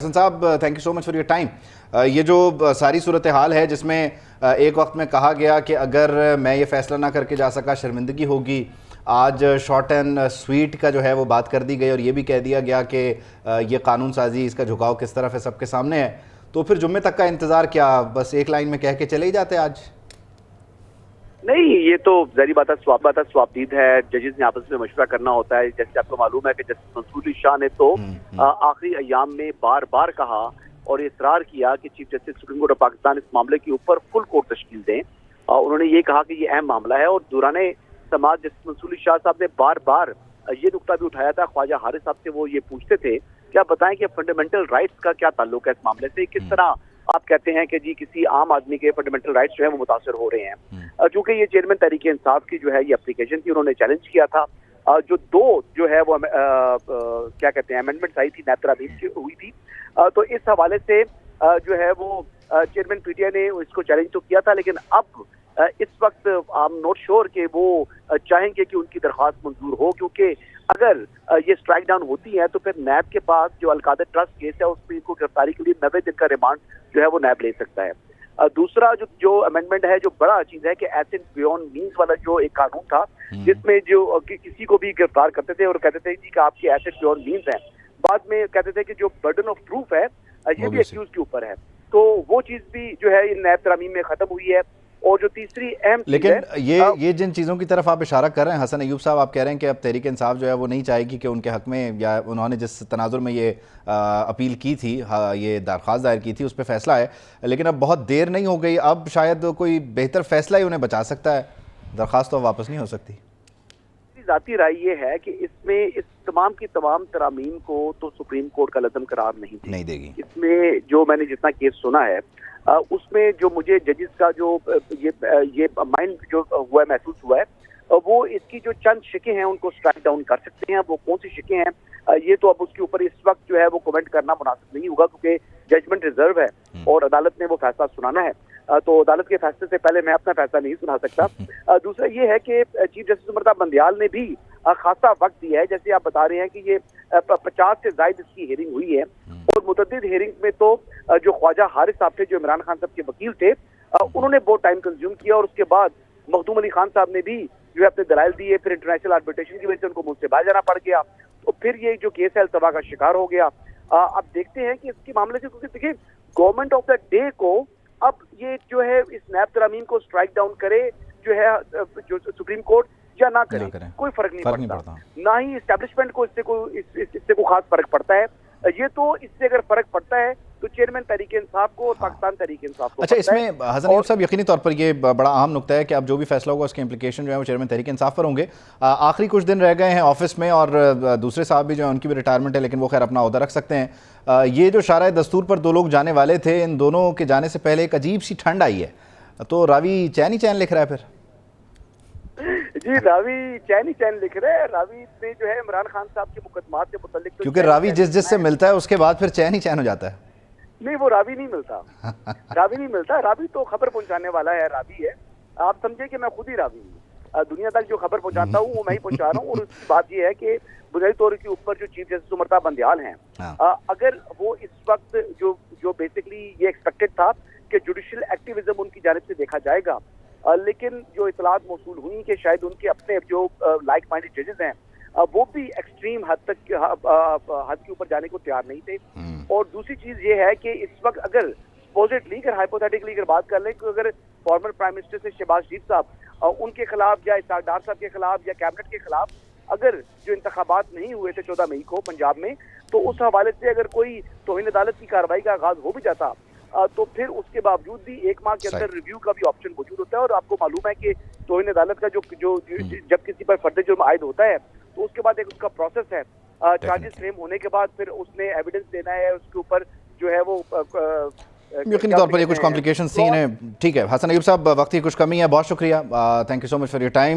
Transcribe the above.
हसन साहब, thank you so much for your time. ये जो सारी सूरत हाल है जिसमें एक वक्त में कहा गया कि अगर मैं ये फ़ैसला ना करके जा सका शर्मिंदगी होगी, आज शॉर्ट एंड स्वीट का जो है वो बात कर दी गई और ये भी कह दिया गया कि ये कानून साजी इसका झुकाव किस तरफ है सबके सामने है। तो फिर जुम्मे तक का इंतज़ार क्या, बस एक लाइन में कह के चले ही जाते आज? नहीं, ये तो ज़ाहिर बात है, स्वाबदीद है। जजेस ने आपस में मशवरा करना होता है। जैसे आपको मालूम है कि जस्टिस मंसूर अली शाह ने तो आखिरी अयाम में बार बार कहा और इसरार किया कि chief justice supreme court of Pakistan इस मामले के ऊपर फुल कोर्ट तश्कील दें। उन्होंने ये कहा कि ये अहम मामला है और दौराने समाज जस्टिस मंसूर अली शाह साहब ने बार बार ये नुकता भी उठाया था। ख्वाजा हारिस साहब से वो ये पूछते थे कि आप बताएं कि फंडामेंटल राइट्स का क्या ताल्लुक है इस मामले से, किस तरह आप कहते हैं कि जी किसी आम आदमी के फंडामेंटल राइट्स जो है वो मुतासर हो रहे हैं। चूंकि ये चेयरमैन तहरीक इंसाफ की जो है ये एप्लीकेशन थी, उन्होंने चैलेंज किया था। जो दो जो है वो क्या कहते हैं अमेंडमेंट आई थी, नैब तरामीम की हुई थी। तो इस हवाले से जो है वो चेयरमैन पीटीआई ने इसको चैलेंज तो किया था, लेकिन अब इस वक्त आई एम नॉट श्योर कि वो चाहेंगे कि उनकी दरख्वास्त मंजूर हो, क्योंकि अगर ये स्ट्राइक डाउन होती है तो फिर नैब के पास जो अलकादर ट्रस्ट केस है उसमें इनको गिरफ्तारी के लिए 90 दिन का रिमांड जो है वो नैब ले सकता है। दूसरा जो अमेंडमेंट है, जो बड़ा चीज है कि एसेट बियॉन्ड मींस वाला जो एक कानून था जिसमें जो किसी को भी गिरफ्तार करते थे और कहते थे जी कि आपके एसेट बियॉन्ड मींस है, बाद में कहते थे कि जो बर्डन ऑफ प्रूफ है ये भी एक्यूज के ऊपर है। तो वो चीज भी जो है नैब तरामीम में खत्म हुई है। और जो तीसरी अहम लेकिन ये जिन चीज़ों की तरफ आप इशारा कर रहे हैं हसन अयूब साहब, आप कह रहे हैं कि अब तहरीक इंसाफ जो है वो नहीं चाहेगी कि उनके हक में, या उन्होंने जिस तनाजुर में ये अपील की थी, ये दरख्वास्त दायर की थी, उस पर फैसला है, लेकिन अब बहुत देर नहीं हो गई, अब शायद कोई बेहतर फैसला ही उन्हें बचा सकता है, दरख्वास्त तो वापस नहीं हो सकती। ज़ाती राय ये है कि इसमें इस तमाम की तमाम तरामीम को तो सुप्रीम कोर्ट का लज़म करार नहीं देगी। इसमें जो मैंने जितना केस सुना है उसमें जो मुझे जजेस का जो ये माइंड जो हुआ महसूस हुआ है, वो इसकी जो चंद शिकें हैं उनको स्ट्राइक डाउन कर सकते हैं। वो कौन सी शिकें हैं ये तो अब उसके ऊपर इस वक्त जो है वो कमेंट करना मुनासिब नहीं होगा, क्योंकि जजमेंट रिजर्व है और अदालत ने वो फैसला सुनाना है। तो अदालत के फैसले से पहले मैं अपना फैसला नहीं सुना सकता। दूसरा ये है कि चीफ जस्टिस उमर बंदियाल ने भी खासा वक्त दिया है। जैसे आप बता रहे हैं कि ये 50 से ज्यादा इसकी हेयरिंग हुई है और मुतअद्दिद हेयरिंग में तो जो ख्वाजा हारिस साहब थे, जो इमरान खान साहब के वकील थे, उन्होंने बहुत टाइम कंज्यूम किया और उसके बाद मखदूम अली खान साहब ने भी जो है अपने दलाइल दिए। फिर इंटरनेशनल आर्बिट्रेशन की वजह से उनको मुझसे बाहर जाना पड़ गया, तो फिर ये जो केस है अल्तवा का शिकार हो गया। अब देखते हैं कि इसके मामले से, क्योंकि देखिए गवर्नमेंट ऑफ द डे को अब ये जो है इस नैब तरामीम को स्ट्राइक डाउन करे जो है जो सुप्रीम कोर्ट, या ना करे, कोई फर्क नहीं पड़ता। ना ही एस्टेब्लिशमेंट को इससे कोई खास फर्क पड़ता है। ये तो इससे अगर फर्क पड़ता है तो चेयरमैन तहरीक इंसाफ को और पाकिस्तान तहरीक इंसाफ को। अच्छा, इसमें हसन अयूब साहब यकीनी तौर पर ये बड़ा अहम नुकता है कि अब जो भी फैसला होगा उसके इंप्लीकेशन जो है वो चेयरमैन तहरीक इंसाफ पर होंगे। आखिरी कुछ दिन रह गए हैं ऑफिस में और दूसरे साहब भी जो है उनकी भी रिटायरमेंट है, लेकिन वो खैर अपना ओहदा रख सकते हैं। ये जो शारा दस्तूर पर दो लोग जाने वाले थे, इन दोनों के जाने से पहले एक अजीब सी ठंड आई है, तो रावी चैन ही चैन लिख रहा है फिर। जी, रावी चैन ही चैन लिख रहे हैं। रावी ने जो है इमरान खान साहब के मुकदमात से मुतल्लिक, क्योंकि रावी जिससे मिलता है उसके बाद फिर चैन ही चैन हो जाता है। नहीं, वो रावी नहीं मिलता। रावी नहीं मिलता। रावी तो खबर पहुंचाने वाला है, रावी है। आप समझे कि मैं खुद ही रावी हूँ। दुनिया तक जो खबर पहुंचाता हूँ वो मैं ही पहुंचा रहा हूँ। और उसकी बात ये है कि बुनियादी तौर के ऊपर जो चीफ जस्टिस उमर बंदियाल हैं, अगर वो इस वक्त जो बेसिकली ये एक्सपेक्टेड था कि जुडिशियल एक्टिविज्म उनकी जानिब से देखा जाएगा, लेकिन जो इतलात मौसूल हुई कि शायद उनके अपने जो लाइक माइंडेड जजेस हैं वो भी एक्सट्रीम हद के ऊपर जाने को तैयार नहीं थे। और दूसरी चीज ये है कि इस वक्त अगर सपोजिटली, अगर हाइपोथेटिकली अगर बात कर लें कि अगर फॉर्मर प्राइम मिनिस्टर से शहबाज शरीफ साहब उनके खिलाफ या इसाक डार साहब के खिलाफ या कैबिनेट के खिलाफ अगर जो इंतखाबात नहीं हुए थे 14 मई को पंजाब में, तो उस हवाले से अगर कोई तौहीन अदालत की कार्रवाई का आगाज हो भी जाता तो फिर उसके बावजूद भी 1 माह के अंदर रिव्यू का भी ऑप्शन मौजूद होता है। और आपको मालूम है कि तौहीन अदालत का जो जब किसी पर फर्द जुर्म आयद होता है तो उसके बाद एक उसका प्रोसेस है। चार्जेस फ्रेम होने के बाद फिर उसने एविडेंस देना है, उसके ऊपर जो है वो यकीनी तौर पर ये कुछ कॉम्प्लिकेशन सीन है। ठीक है हसन अयूब साहब, वक्त की कुछ कमी है, बहुत शुक्रिया, thank you so much for your time.